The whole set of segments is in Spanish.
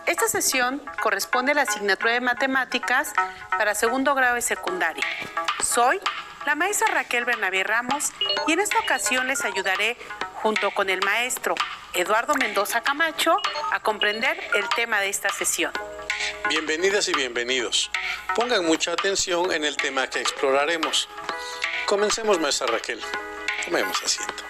Esta sesión corresponde a la asignatura de Matemáticas para segundo grado de secundaria. Soy la maestra Raquel Bernabé Ramos y en esta ocasión les ayudaré, junto con el maestro Eduardo Mendoza Camacho, a comprender el tema de esta sesión. Bienvenidas y bienvenidos. Pongan mucha atención en el tema que exploraremos. Comencemos, maestra Raquel. Tomemos asiento.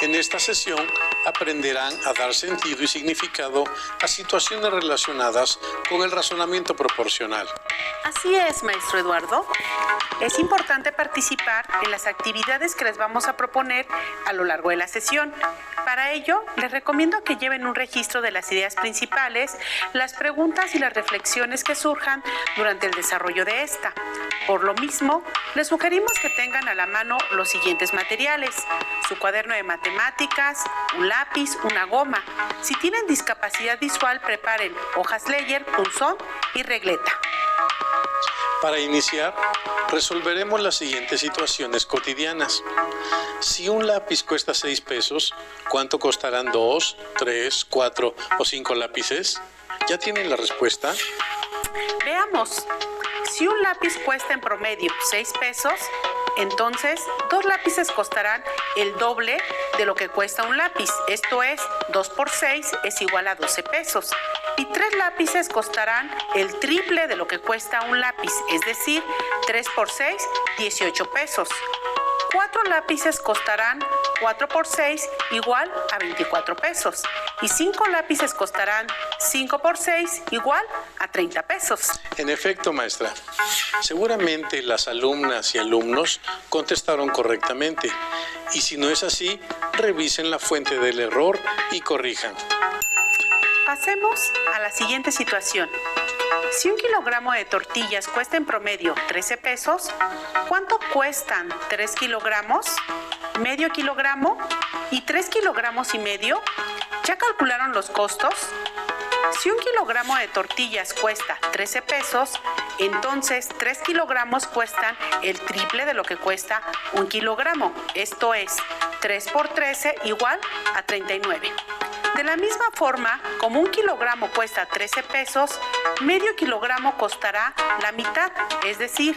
En esta sesión aprenderán a dar sentido y significado a situaciones relacionadas con el razonamiento proporcional. Así es, maestro Eduardo. Es importante participar en las actividades que les vamos a proponer a lo largo de la sesión. Para ello, les recomiendo que lleven un registro de las ideas principales, las preguntas y las reflexiones que surjan durante el desarrollo de esta. Por lo mismo, les sugerimos que tengan a la mano los siguientes materiales: su cuaderno de matemáticas, un lápiz, una goma. Si tienen discapacidad visual, preparen hojas Leyer, punzón y regleta. Para iniciar, resolveremos las siguientes situaciones cotidianas. Si un lápiz cuesta 6 pesos, ¿cuánto costarán 2, 3, 4 o 5 lápices? ¿Ya tienen la respuesta? Veamos. Si un lápiz cuesta en promedio 6 pesos, entonces 2 lápices costarán el doble de lo que cuesta un lápiz. Esto es, 2 por 6 es igual a 12 pesos. Y 3 lápices costarán el triple de lo que cuesta un lápiz, es decir, 3 por 6, 18 pesos. 4 lápices costarán 4 por 6 igual a 24 pesos. Y 5 lápices costarán 5 por 6 igual a 30 pesos. En efecto, maestra, seguramente las alumnas y alumnos contestaron correctamente. Y si no es así, revisen la fuente del error y corrijan. Pasemos a la siguiente situación. Si 1 kilogramo de tortillas cuesta en promedio 13 pesos, ¿cuánto cuestan 3 kilogramos, medio kilogramo y 3 kilogramos y medio? ¿Ya calcularon los costos? Si 1 kilogramo de tortillas cuesta 13 pesos, entonces 3 kilogramos cuestan el triple de lo que cuesta 1 kilogramo. Esto es, 3 por 13 igual a 39. De la misma forma, como 1 kilogramo cuesta 13 pesos, medio kilogramo costará la mitad, es decir,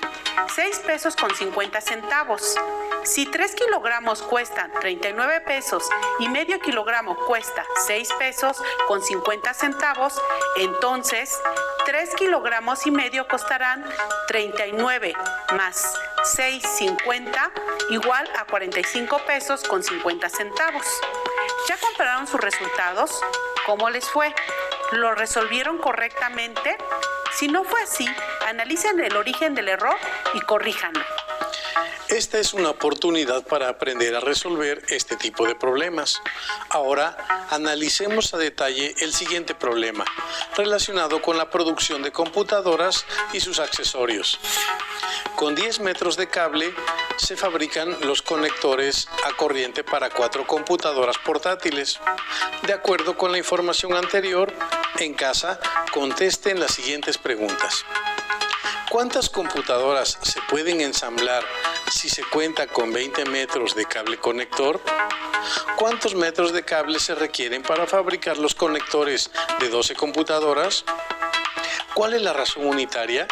6 pesos con 50 centavos. Si 3 kilogramos cuestan 39 pesos y medio kilogramo cuesta 6 pesos con 50 centavos, entonces 3 kilogramos y medio costarán 39 más 6,50 igual a 45 pesos con 50 centavos. ¿Ya compararon sus resultados? ¿Cómo les fue? ¿Lo resolvieron correctamente? Si no fue así, analicen el origen del error y corríjanlo. Esta es una oportunidad para aprender a resolver este tipo de problemas. Ahora, analicemos a detalle el siguiente problema, relacionado con la producción de computadoras y sus accesorios. Con 10 metros de cable se fabrican los conectores a corriente para 4 computadoras portátiles. De acuerdo con la información anterior, en casa contesten las siguientes preguntas. ¿Cuántas computadoras se pueden ensamblar si se cuenta con 20 metros de cable conector? ¿Cuántos metros de cable se requieren para fabricar los conectores de 12 computadoras? ¿Cuál es la razón unitaria?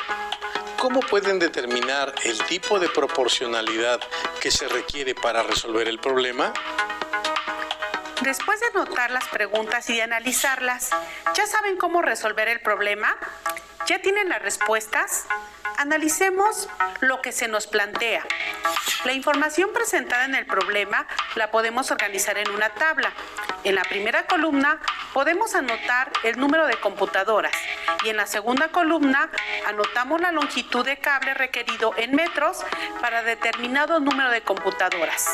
¿Cómo pueden determinar el tipo de proporcionalidad que se requiere para resolver el problema? Después de anotar las preguntas y de analizarlas, ¿ya saben cómo resolver el problema? ¿Ya tienen las respuestas? Analicemos lo que se nos plantea. La información presentada en el problema la podemos organizar en una tabla. En la primera columna podemos anotar el número de computadoras y en la segunda columna anotamos la longitud de cable requerido en metros para determinado número de computadoras.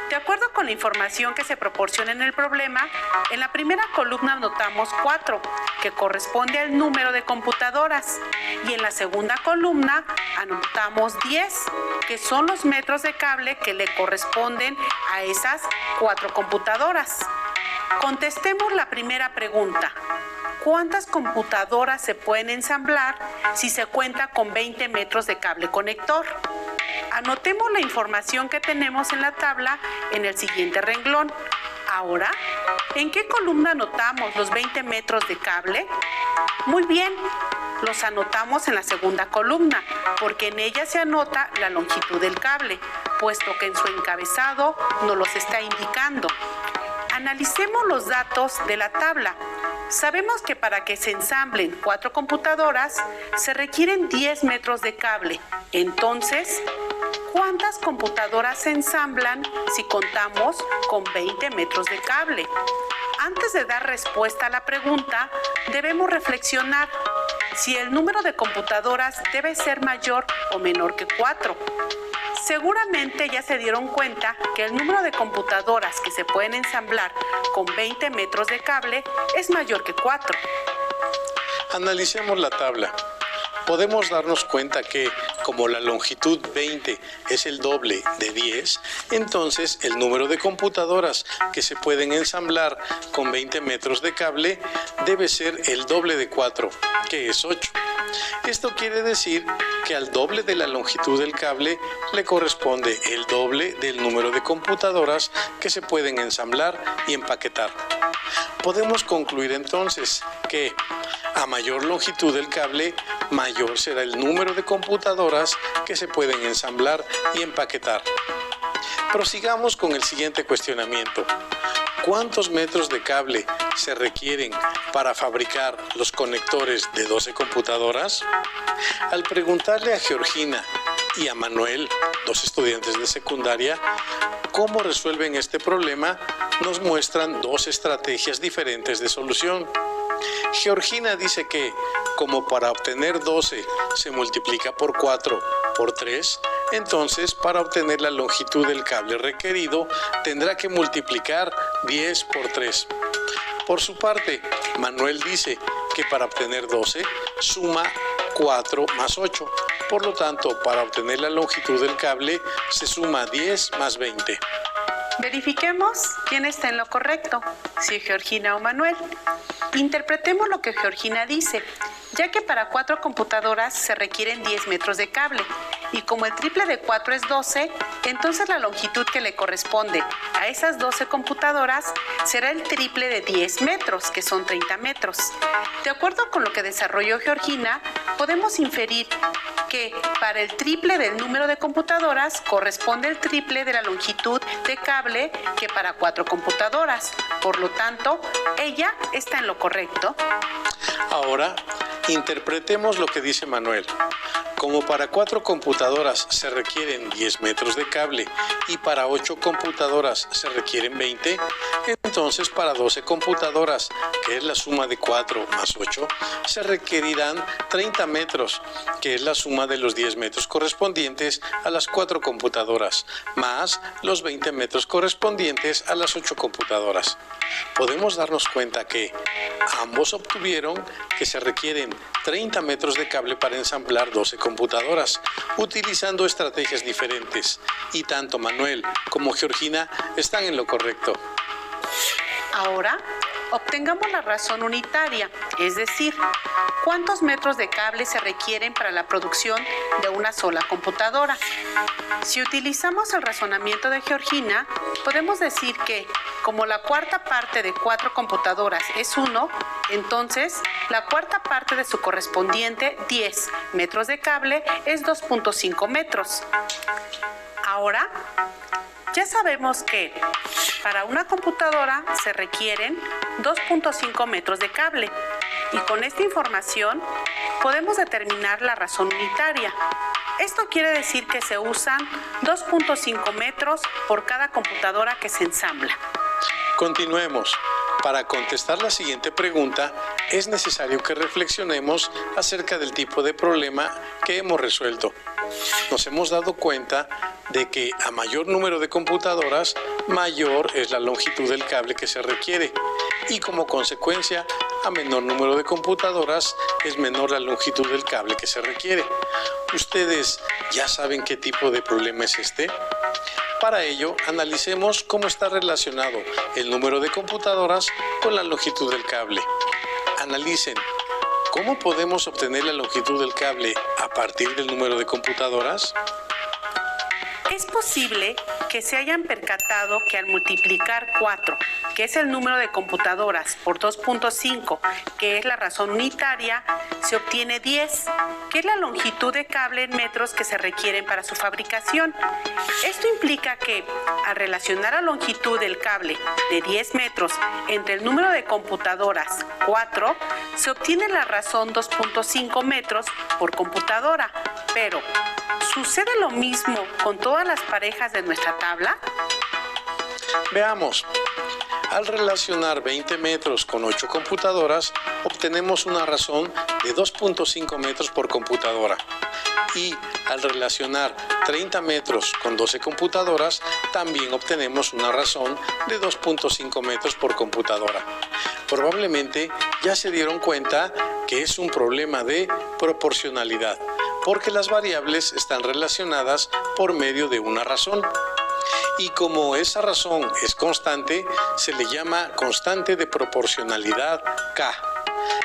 De acuerdo con la información que se proporciona en el problema, en la primera columna anotamos 4, que corresponde al número de computadoras, y en la segunda columna anotamos 10, que son los metros de cable que le corresponden a esas 4 computadoras. Contestemos la primera pregunta. ¿Cuántas computadoras se pueden ensamblar si se cuenta con 20 metros de cable conector? Anotemos la información que tenemos en la tabla en el siguiente renglón. Ahora, ¿en qué columna anotamos los 20 metros de cable? Muy bien, los anotamos en la segunda columna, porque en ella se anota la longitud del cable, puesto que en su encabezado nos los está indicando. Analicemos los datos de la tabla. Sabemos que para que se ensamblen 4 computadoras se requieren 10 metros de cable. Entonces, ¿cuántas computadoras se ensamblan si contamos con 20 metros de cable? Antes de dar respuesta a la pregunta, debemos reflexionar si el número de computadoras debe ser mayor o menor que 4. Seguramente ya se dieron cuenta que el número de computadoras que se pueden ensamblar con 20 metros de cable es mayor que 4. Analicemos la tabla. Podemos darnos cuenta que, como la longitud 20 es el doble de 10, entonces el número de computadoras que se pueden ensamblar con 20 metros de cable debe ser el doble de 4, que es 8. Esto quiere decir que al doble de la longitud del cable le corresponde el doble del número de computadoras que se pueden ensamblar y empaquetar. Podemos concluir entonces que a mayor longitud del cable, mayor será el número de computadoras que se pueden ensamblar y empaquetar. Prosigamos con el siguiente cuestionamiento. ¿Cuántos metros de cable se requieren para fabricar los conectores de 12 computadoras? Al preguntarle a Georgina y a Manuel, 2 estudiantes de secundaria, cómo resuelven este problema, nos muestran 2 estrategias diferentes de solución. Georgina dice que, como para obtener 12 se multiplica por 4 por 3, entonces para obtener la longitud del cable requerido tendrá que multiplicar 10 por 3. Por su parte, Manuel dice que para obtener 12 suma 4 más 8. Por lo tanto, para obtener la longitud del cable se suma 10 más 20. Verifiquemos quién está en lo correcto, si Georgina o Manuel. Interpretemos lo que Georgina dice, ya que para 4 computadoras se requieren 10 metros de cable, y como el triple de 4 es 12, entonces la longitud que le corresponde a esas 12 computadoras será el triple de 10 metros, que son 30 metros. De acuerdo con lo que desarrolló Georgina, podemos inferir que para el triple del número de computadoras corresponde el triple de la longitud de cable que para 4 computadoras. Por lo tanto, ella está en lo correcto. Ahora, interpretemos lo que dice Manuel. Como para 4 computadoras se requieren 10 metros de cable y para 8 computadoras se requieren 20, entonces para 12 computadoras, que es la suma de 4 más 8, se requerirán 30 metros, que es la suma de los 10 metros correspondientes a las 4 computadoras, más los 20 metros correspondientes a las 8 computadoras. Podemos darnos cuenta que ambos obtuvieron que se requieren 30 metros de cable para ensamblar 12 computadoras, utilizando estrategias diferentes, y tanto Manuel como Georgina están en lo correcto. Ahora, obtengamos la razón unitaria, es decir, ¿cuántos metros de cable se requieren para la producción de una sola computadora? Si utilizamos el razonamiento de Georgina, podemos decir que, como la cuarta parte de 4 computadoras es 1, entonces la cuarta parte de su correspondiente 10 metros de cable es 2.5 metros. Ahora, ya sabemos que para una computadora se requieren 2.5 metros de cable, y con esta información podemos determinar la razón unitaria. Esto quiere decir que se usan 2.5 metros por cada computadora que se ensambla. Continuemos. Para contestar la siguiente pregunta, es necesario que reflexionemos acerca del tipo de problema que hemos resuelto. Nos hemos dado cuenta de que a mayor número de computadoras, mayor es la longitud del cable que se requiere, y como consecuencia, a menor número de computadoras, es menor la longitud del cable que se requiere. ¿Ustedes ya saben qué tipo de problema es este? Para ello, analicemos cómo está relacionado el número de computadoras con la longitud del cable. Analicen, ¿cómo podemos obtener la longitud del cable a partir del número de computadoras? Es posible que se hayan percatado que al multiplicar 4, que es el número de computadoras, por 2.5, que es la razón unitaria, se obtiene 10, que es la longitud de cable en metros que se requieren para su fabricación. Esto implica que, al relacionar la longitud del cable de 10 metros entre el número de computadoras, 4, se obtiene la razón 2.5 metros por computadora. Pero, ¿sucede lo mismo con todas las parejas de nuestra tabla? Veamos. Al relacionar 20 metros con 8 computadoras, obtenemos una razón de 2.5 metros por computadora. Y al relacionar 30 metros con 12 computadoras, también obtenemos una razón de 2.5 metros por computadora. Probablemente ya se dieron cuenta que es un problema de proporcionalidad, porque las variables están relacionadas por medio de una razón. Y como esa razón es constante, se le llama constante de proporcionalidad K.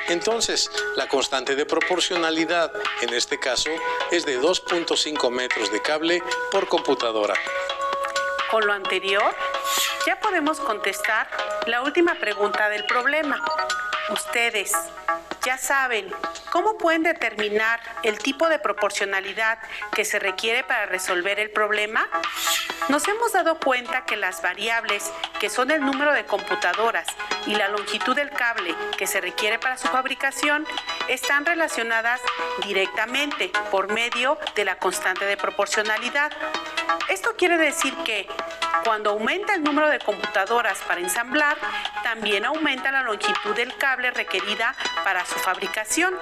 Entonces, la constante de proporcionalidad, en este caso, es de 2.5 metros de cable por computadora. Con lo anterior, ya podemos contestar la última pregunta del problema. Ustedes ya saben cómo pueden determinar el tipo de proporcionalidad que se requiere para resolver el problema. Nos hemos dado cuenta que las variables, que son el número de computadoras y la longitud del cable que se requiere para su fabricación, están relacionadas directamente por medio de la constante de proporcionalidad. Esto quiere decir que cuando aumenta el número de computadoras para ensamblar, también aumenta la longitud del cable requerida para su fabricación.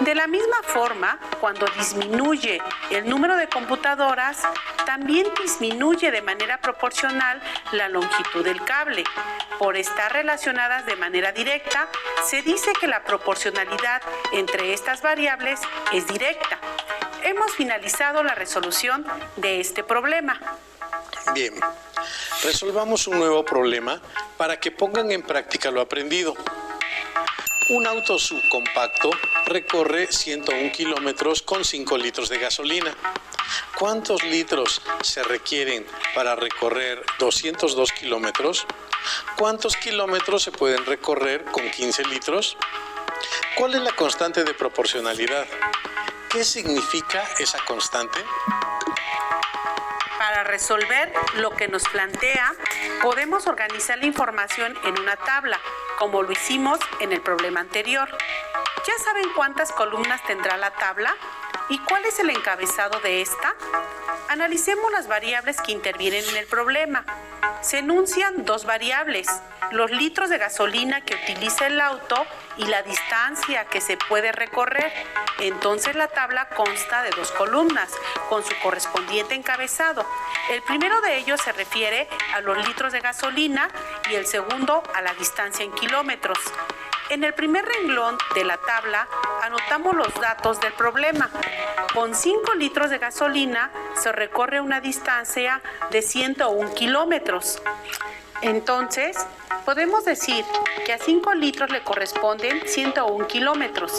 De la misma forma, cuando disminuye el número de computadoras, también disminuye de manera proporcional la longitud del cable. Por estar relacionadas de manera directa, se dice que la proporcionalidad entre estas variables es directa. Hemos finalizado la resolución de este problema. Bien, resolvamos un nuevo problema para que pongan en práctica lo aprendido. Un auto subcompacto recorre 101 kilómetros con 5 litros de gasolina. ¿Cuántos litros se requieren para recorrer 202 kilómetros? ¿Cuántos kilómetros se pueden recorrer con 15 litros? ¿Cuál es la constante de proporcionalidad? ¿Qué significa esa constante? Para resolver lo que nos plantea, podemos organizar la información en una tabla, como lo hicimos en el problema anterior. ¿Ya saben cuántas columnas tendrá la tabla? ¿Y cuál es el encabezado de esta? Analicemos las variables que intervienen en el problema. Se enuncian dos variables: los litros de gasolina que utiliza el auto y la distancia que se puede recorrer. Entonces la tabla consta de dos columnas con su correspondiente encabezado. El primero de ellos se refiere a los litros de gasolina y el segundo a la distancia en kilómetros. En el primer renglón de la tabla anotamos los datos del problema. Con 5 litros de gasolina se recorre una distancia de 101 kilómetros. Entonces, podemos decir que a 5 litros le corresponden 101 kilómetros.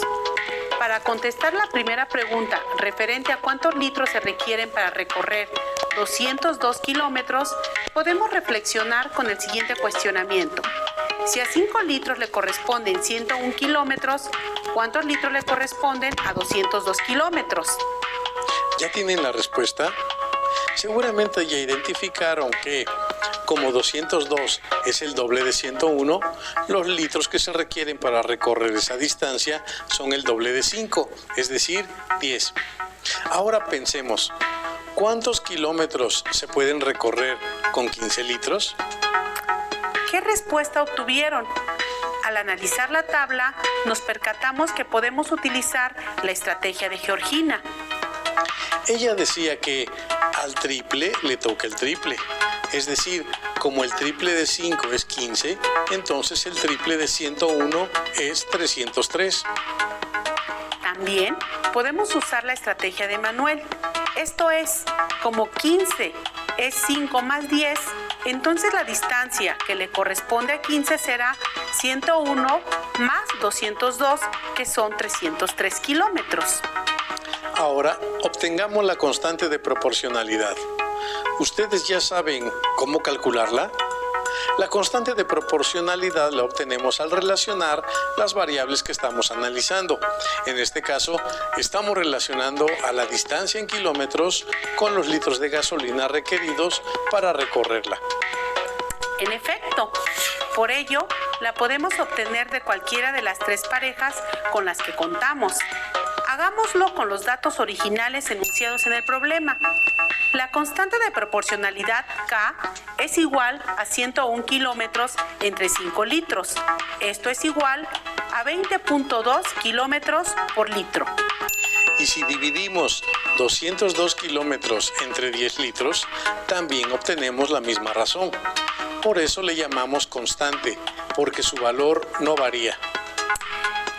Para contestar la primera pregunta referente a cuántos litros se requieren para recorrer 202 kilómetros, podemos reflexionar con el siguiente cuestionamiento. Si a 5 litros le corresponden 101 kilómetros, ¿cuántos litros le corresponden a 202 kilómetros? ¿Ya tienen la respuesta? Seguramente ya identificaron que, como 202 es el doble de 101, los litros que se requieren para recorrer esa distancia son el doble de 5, es decir, 10. Ahora pensemos, ¿cuántos kilómetros se pueden recorrer con 15 litros? ¿Qué respuesta obtuvieron? Al analizar la tabla, nos percatamos que podemos utilizar la estrategia de Georgina. Ella decía que al triple le toca el triple. Es decir, como el triple de 5 es 15, entonces el triple de 101 es 303. También podemos usar la estrategia de Manuel. Esto es, como 15 es 5 más 10, entonces la distancia que le corresponde a 15 será 101 más 202, que son 303 kilómetros. Ahora obtengamos la constante de proporcionalidad. ¿Ustedes ya saben cómo calcularla? La constante de proporcionalidad la obtenemos al relacionar las variables que estamos analizando. En este caso, estamos relacionando a la distancia en kilómetros con los litros de gasolina requeridos para recorrerla. En efecto, por ello, la podemos obtener de cualquiera de las tres parejas con las que contamos. Hagámoslo con los datos originales enunciados en el problema. La constante de proporcionalidad K es igual a 101 kilómetros entre 5 litros. Esto es igual a 20.2 kilómetros por litro. Y si dividimos 202 kilómetros entre 10 litros, también obtenemos la misma razón. Por eso le llamamos constante, porque su valor no varía.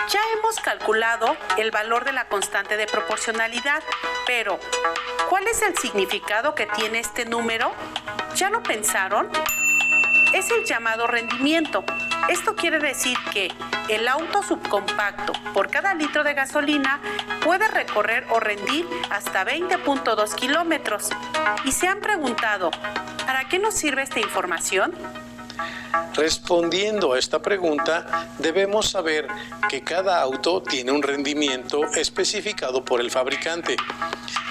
Ya hemos calculado el valor de la constante de proporcionalidad, pero ¿cuál es el significado que tiene este número? ¿Ya lo pensaron? Es el llamado rendimiento. Esto quiere decir que el auto subcompacto por cada litro de gasolina puede recorrer o rendir hasta 20.2 kilómetros. ¿Y se han preguntado, ¿para qué nos sirve esta información? Respondiendo a esta pregunta, debemos saber que cada auto tiene un rendimiento especificado por el fabricante.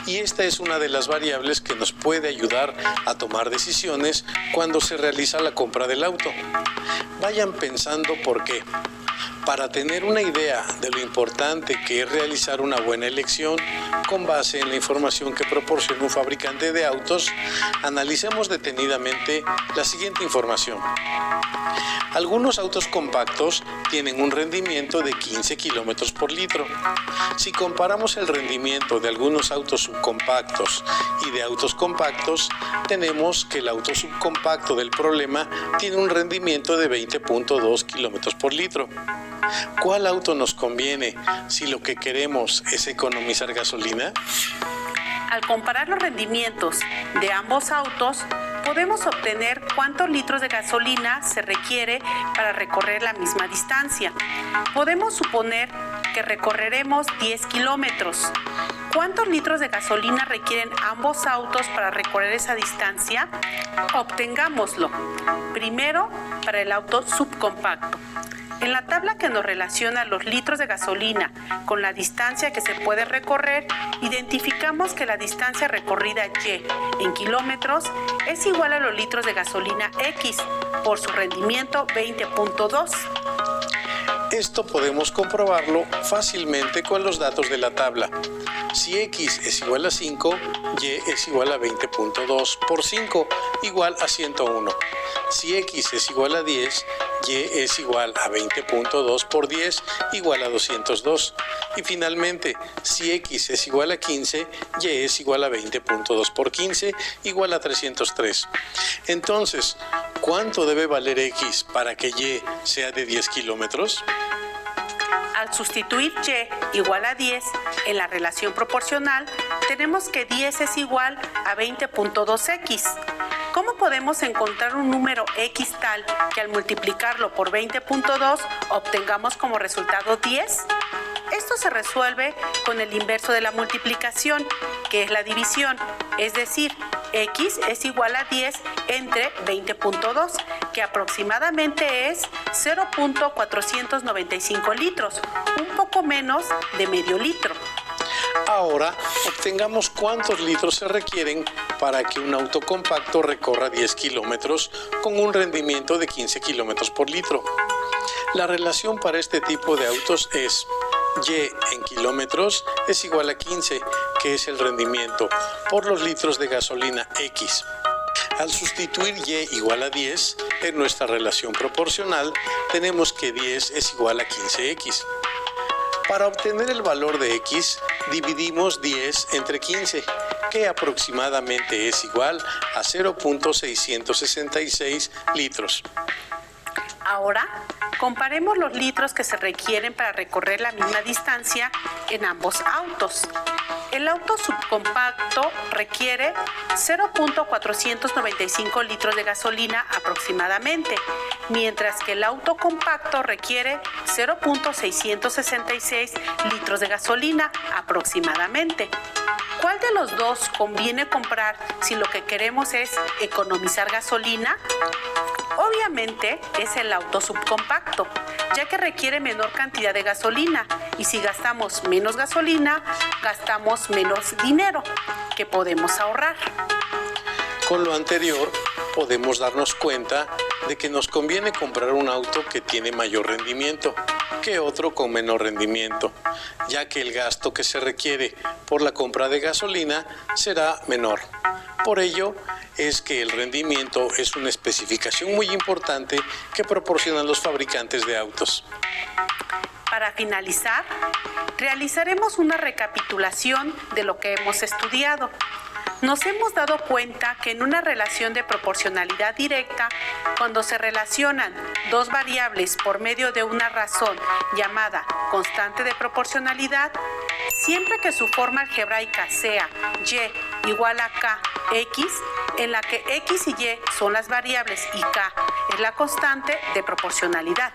Y esta es una de las variables que nos puede ayudar a tomar decisiones cuando se realiza la compra del auto. Vayan pensando por qué. Para tener una idea de lo importante que es realizar una buena elección con base en la información que proporciona un fabricante de autos, analicemos detenidamente la siguiente información. Algunos autos compactos tienen un rendimiento de 15 kilómetros por litro. Si comparamos el rendimiento de algunos autos subcompactos y de autos compactos, tenemos que el auto subcompacto del problema tiene un rendimiento de 20.2 kilómetros por litro. ¿Cuál auto nos conviene si lo que queremos es economizar gasolina? Al comparar los rendimientos de ambos autos, podemos obtener cuántos litros de gasolina se requiere para recorrer la misma distancia. Podemos suponer que recorreremos 10 kilómetros. ¿Cuántos litros de gasolina requieren ambos autos para recorrer esa distancia? Obtengámoslo. Primero, para el auto subcompacto. En la tabla que nos relaciona los litros de gasolina con la distancia que se puede recorrer, identificamos que la distancia recorrida Y en kilómetros es igual a los litros de gasolina X por su rendimiento 20.2. Esto podemos comprobarlo fácilmente con los datos de la tabla. Si X es igual a 5, Y es igual a 20.2 por 5, igual a 101. Si X es igual a 10, Y es igual a 20.2 por 10, igual a 202. Y finalmente, si X es igual a 15, Y es igual a 20.2 por 15, igual a 303. Entonces, ¿cuánto debe valer X para que Y sea de 10 kilómetros? Al sustituir Y igual a 10 en la relación proporcional, tenemos que 10 es igual a 20.2x. ¿Cómo podemos encontrar un número X tal que al multiplicarlo por 20.2 obtengamos como resultado 10? Esto se resuelve con el inverso de la multiplicación, que es la división, es decir, X es igual a 10 entre 20.2, que aproximadamente es 0.495 litros, un poco menos de medio litro. Ahora, obtengamos cuántos litros se requieren para que un auto compacto recorra 10 kilómetros con un rendimiento de 15 kilómetros por litro. La relación para este tipo de autos es Y en kilómetros es igual a 15, que es el rendimiento, por los litros de gasolina X. Al sustituir Y igual a 10 en nuestra relación proporcional, tenemos que 10 es igual a 15x. Para obtener el valor de X, dividimos 10 entre 15, que aproximadamente es igual a 0.666 litros. Ahora, comparemos los litros que se requieren para recorrer la misma distancia en ambos autos. El auto subcompacto requiere 0.495 litros de gasolina aproximadamente, mientras que el auto compacto requiere 0.666 litros de gasolina aproximadamente. ¿Cuál de los dos conviene comprar si lo que queremos es economizar gasolina? Obviamente es el auto subcompacto, ya que requiere menor cantidad de gasolina y si gastamos menos gasolina, gastamos menos dinero que podemos ahorrar. Con lo anterior, podemos darnos cuenta de que nos conviene comprar un auto que tiene mayor rendimiento que otro con menor rendimiento, ya que el gasto que se requiere por la compra de gasolina será menor. Por ello, es que el rendimiento es una especificación muy importante que proporcionan los fabricantes de autos. Para finalizar, realizaremos una recapitulación de lo que hemos estudiado. Nos hemos dado cuenta que en una relación de proporcionalidad directa, cuando se relacionan dos variables por medio de una razón llamada constante de proporcionalidad, siempre que su forma algebraica sea y igual a k, x, en la que x y y son las variables y k es la constante de proporcionalidad.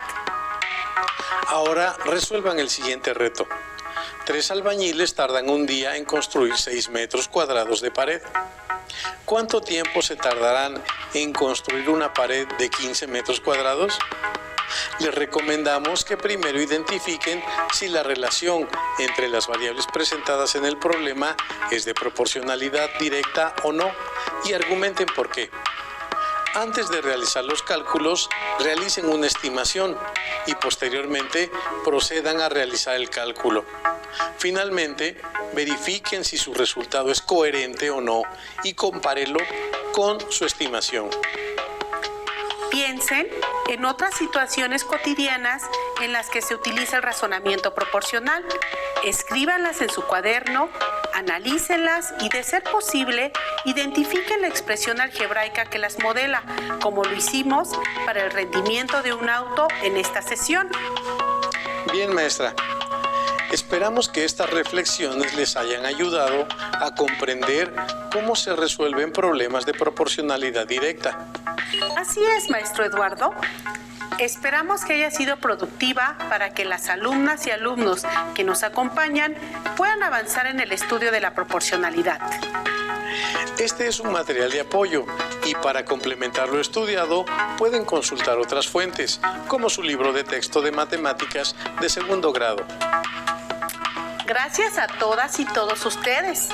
Ahora resuelvan el siguiente reto. 3 albañiles tardan un día en construir 6 metros cuadrados de pared. ¿Cuánto tiempo se tardarán en construir una pared de 15 metros cuadrados? Les recomendamos que primero identifiquen si la relación entre las variables presentadas en el problema es de proporcionalidad directa o no y argumenten por qué. Antes de realizar los cálculos, realicen una estimación y posteriormente procedan a realizar el cálculo. Finalmente, verifiquen si su resultado es coherente o no y compárenlo con su estimación. Piensen en otras situaciones cotidianas en las que se utiliza el razonamiento proporcional. Escríbanlas en su cuaderno, analícenlas y, de ser posible, identifiquen la expresión algebraica que las modela, como lo hicimos para el rendimiento de un auto en esta sesión. Bien, maestra. Esperamos que estas reflexiones les hayan ayudado a comprender cómo se resuelven problemas de proporcionalidad directa. Así es, maestro Eduardo. Esperamos que haya sido productiva para que las alumnas y alumnos que nos acompañan puedan avanzar en el estudio de la proporcionalidad. Este es un material de apoyo y para complementar lo estudiado pueden consultar otras fuentes, como su libro de texto de matemáticas de segundo grado. Gracias a todas y todos ustedes.